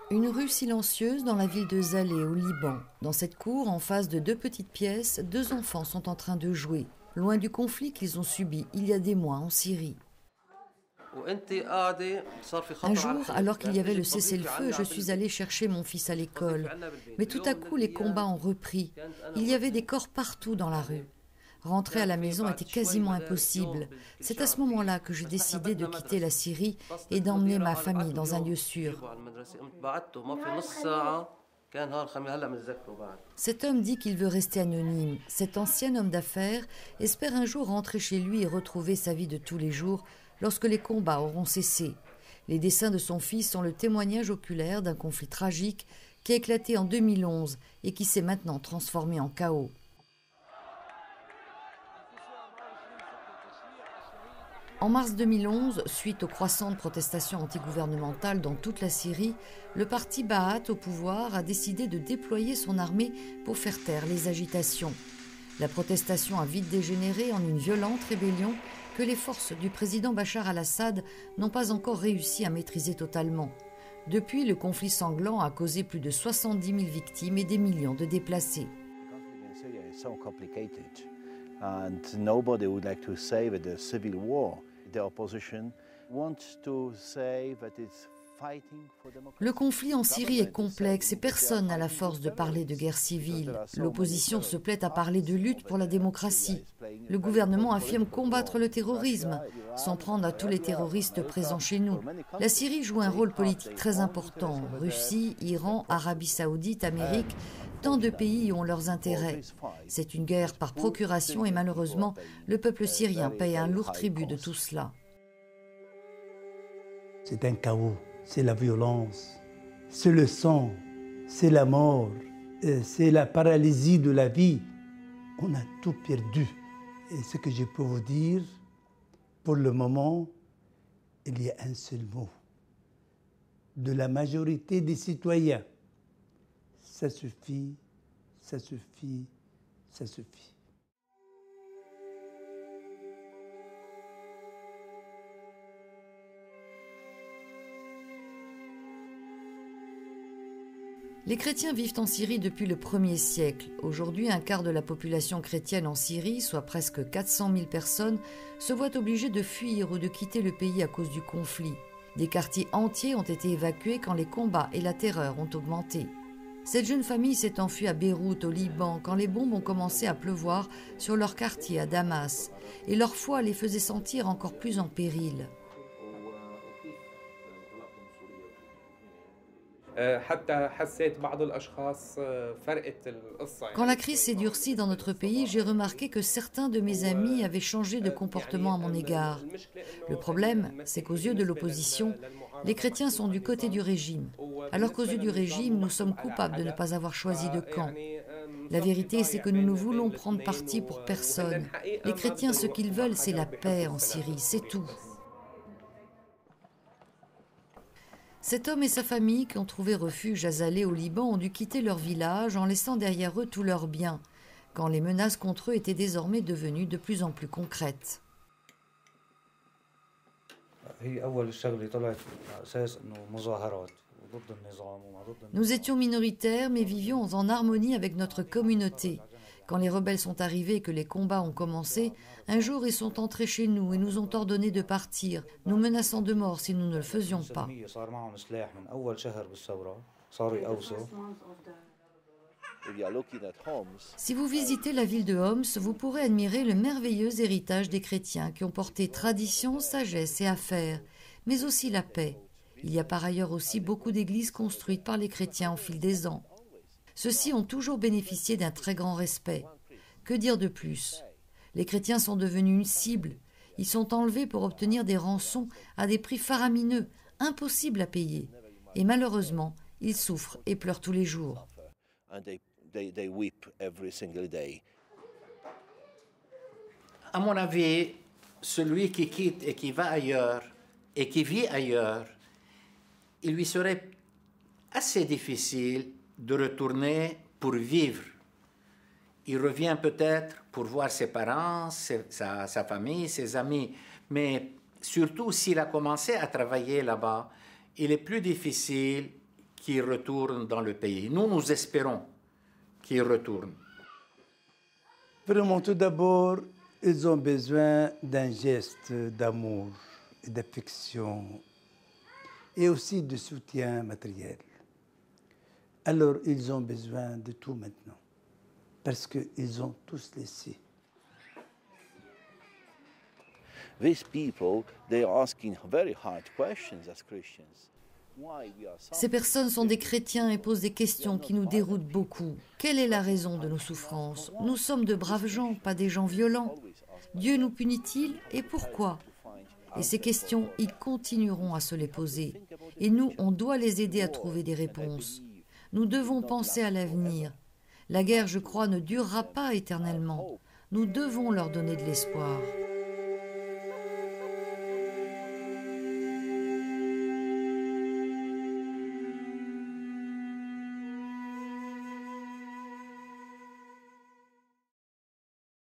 Une rue silencieuse dans la ville de Zalé, au Liban. Dans cette cour, en face de deux petites pièces, deux enfants sont en train de jouer, loin du conflit qu'ils ont subi il y a des mois en Syrie. Un jour, alors qu'il y avait le cessez-le-feu, je suis allée chercher mon fils à l'école. Mais tout à coup, les combats ont repris. Il y avait des corps partout dans la rue. Rentrer à la maison était quasiment impossible. C'est à ce moment-là que j'ai décidé de quitter la Syrie et d'emmener ma famille dans un lieu sûr. Cet homme dit qu'il veut rester anonyme. Cet ancien homme d'affaires espère un jour rentrer chez lui et retrouver sa vie de tous les jours lorsque les combats auront cessé. Les dessins de son fils sont le témoignage oculaire d'un conflit tragique qui a éclaté en 2011 et qui s'est maintenant transformé en chaos. En mars 2011, suite aux croissantes protestations antigouvernementales dans toute la Syrie, le parti Ba'ath au pouvoir a décidé de déployer son armée pour faire taire les agitations. La protestation a vite dégénéré en une violente rébellion que les forces du président Bachar al-Assad n'ont pas encore réussi à maîtriser totalement. Depuis, le conflit sanglant a causé plus de 70 000 victimes et des millions de déplacés. And nobody would like to say that the civil war, the opposition wants to say that it's fighting for democracy. Le conflit en Syrie est complexe et personne n'a la force de parler de guerre civile. L'opposition se plaît à parler de lutte pour la démocratie. Le gouvernement affirme combattre le terrorisme, s'en prendre à tous les terroristes présents chez nous. La Syrie joue un rôle politique très important. Russie, Iran, Arabie Saoudite, Amérique, tant de pays y ont leurs intérêts. C'est une guerre par procuration et malheureusement, le peuple syrien paye un lourd tribut de tout cela. C'est un chaos, c'est la violence, c'est le sang, c'est la mort, c'est la paralysie de la vie. On a tout perdu. Et ce que je peux vous dire, pour le moment, il y a un seul mot. De la majorité des citoyens. Ça suffit, ça suffit, ça suffit. Les chrétiens vivent en Syrie depuis le 1er siècle. Aujourd'hui, un quart de la population chrétienne en Syrie, soit presque 400 000 personnes, se voit obligée de fuir ou de quitter le pays à cause du conflit. Des quartiers entiers ont été évacués quand les combats et la terreur ont augmenté. Cette jeune famille s'est enfuie à Beyrouth, au Liban, quand les bombes ont commencé à pleuvoir sur leur quartier à Damas, et leur foi les faisait sentir encore plus en péril. Quand la crise s'est durcie dans notre pays, j'ai remarqué que certains de mes amis avaient changé de comportement à mon égard. Le problème, c'est qu'aux yeux de l'opposition, les chrétiens sont du côté du régime, alors qu'aux yeux du régime, nous sommes coupables de ne pas avoir choisi de camp. La vérité, c'est que nous ne voulons prendre parti pour personne. Les chrétiens, ce qu'ils veulent, c'est la paix en Syrie, c'est tout. Cet homme et sa famille qui ont trouvé refuge à Zalé au Liban ont dû quitter leur village en laissant derrière eux tous leurs biens, quand les menaces contre eux étaient désormais devenues de plus en plus concrètes. Nous étions minoritaires mais vivions en harmonie avec notre communauté. Quand les rebelles sont arrivés et que les combats ont commencé, un jour ils sont entrés chez nous et nous ont ordonné de partir, nous menaçant de mort si nous ne le faisions pas. Si vous visitez la ville de Homs, vous pourrez admirer le merveilleux héritage des chrétiens qui ont porté tradition, sagesse et affaires, mais aussi la paix. Il y a par ailleurs aussi beaucoup d'églises construites par les chrétiens au fil des ans. Ceux-ci ont toujours bénéficié d'un très grand respect. Que dire de plus? Les chrétiens sont devenus une cible. Ils sont enlevés pour obtenir des rançons à des prix faramineux, impossibles à payer. Et malheureusement, ils souffrent et pleurent tous les jours. À mon avis, celui qui quitte et qui va ailleurs et qui vit ailleurs, il lui serait assez difficile de retourner pour vivre. Il revient peut-être pour voir ses parents, sa famille, ses amis, mais surtout s'il a commencé à travailler là-bas, il est plus difficile qu'ils retournent dans le pays. Nous, nous espérons qu'ils retournent. Vraiment, tout d'abord, ils ont besoin d'un geste d'amour et d'affection et aussi de soutien matériel. Alors, ils ont besoin de tout maintenant parce qu'ils ont tous laissé. These people, they are asking very hard questions as Christians. Ces personnes sont des chrétiens et posent des questions qui nous déroutent beaucoup. Quelle est la raison de nos souffrances? Nous sommes de braves gens, pas des gens violents. Dieu nous punit-il et pourquoi? Et ces questions, ils continueront à se les poser. Et nous, on doit les aider à trouver des réponses. Nous devons penser à l'avenir. La guerre, je crois, ne durera pas éternellement. Nous devons leur donner de l'espoir.